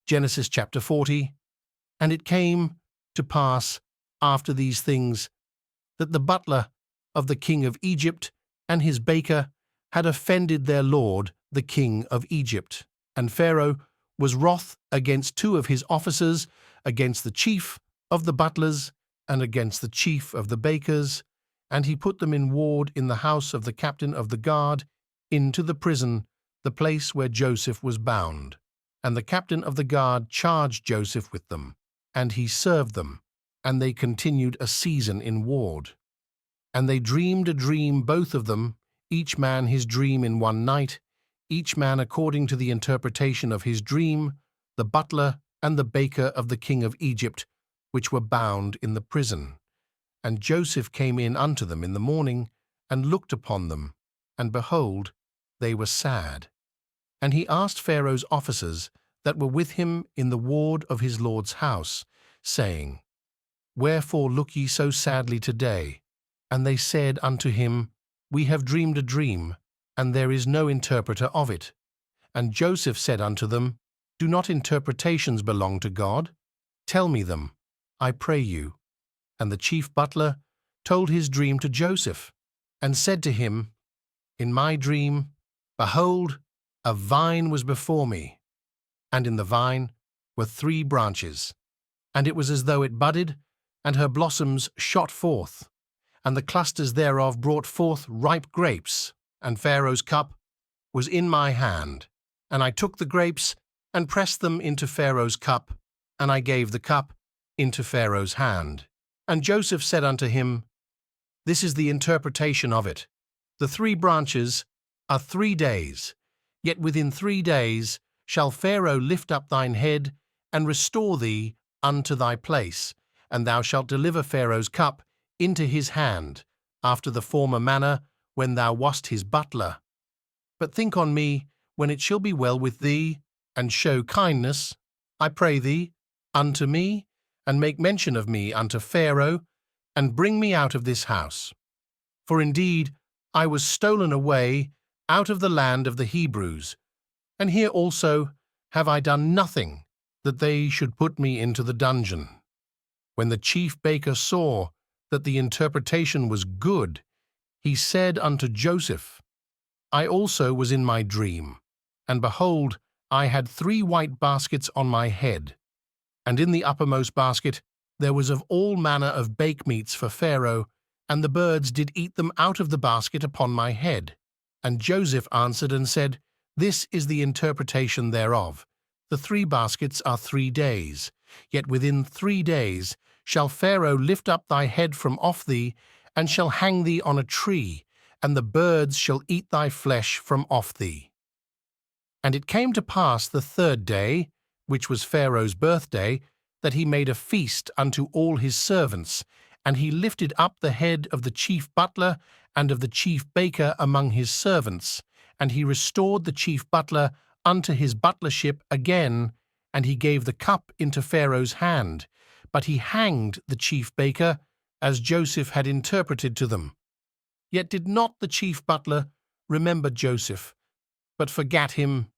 Genesis chapter 40. And it came to pass after these things that the butler of the king of Egypt and his baker had offended their lord, the king of Egypt. And Pharaoh was wroth against two of his officers, against the chief of the butlers and against the chief of the bakers, and he put them in ward in the house of the captain of the guard, into the prison, the place where Joseph was bound. And the captain of the guard charged Joseph with them, and he served them, and they continued a season in ward. And they dreamed a dream, both of them, each man his dream in one night, each man according to the interpretation of his dream, the butler and the baker of the king of Egypt, which were bound in the prison. And Joseph came in unto them in the morning, and looked upon them, and behold, they were sad. And he asked Pharaoh's officers that were with him in the ward of his lord's house, saying, Wherefore look ye so sadly today? And they said unto him, We have dreamed a dream, and there is no interpreter of it. And Joseph said unto them, Do not interpretations belong to God? Tell me them, I pray you. And the chief butler told his dream to Joseph, and said to him, In my dream, behold, a vine was before me, and in the vine were 3 branches, and it was as though it budded, and her blossoms shot forth, and the clusters thereof brought forth ripe grapes, and Pharaoh's cup was in my hand. And I took the grapes, and pressed them into Pharaoh's cup, and I gave the cup into Pharaoh's hand. And Joseph said unto him, This is the interpretation of it. The 3 branches are 3 days, yet within 3 days shall Pharaoh lift up thine head, and restore thee unto thy place, and thou shalt deliver Pharaoh's cup into his hand, after the former manner, when thou wast his butler. But think on me when it shall be well with thee, and show kindness, I pray thee, unto me, and make mention of me unto Pharaoh, and bring me out of this house. For indeed I was stolen away out of the land of the Hebrews, and here also have I done nothing that they should put me into the dungeon. When the chief baker saw that the interpretation was good, he said unto Joseph, I also was in my dream, and behold, I had 3 white baskets on my head, and in the uppermost basket there was of all manner of bakemeats for Pharaoh, and the birds did eat them out of the basket upon my head. And Joseph answered and said, This is the interpretation thereof. The 3 baskets are 3 days, yet within 3 days shall Pharaoh lift up thy head from off thee, and shall hang thee on a tree, and the birds shall eat thy flesh from off thee. And it came to pass the 3rd day, which was Pharaoh's birthday, that he made a feast unto all his servants, and he lifted up the head of the chief butler and of the chief baker among his servants, and he restored the chief butler unto his butlership again, and he gave the cup into Pharaoh's hand, but he hanged the chief baker, as Joseph had interpreted to them. Yet did not the chief butler remember Joseph, but forgat him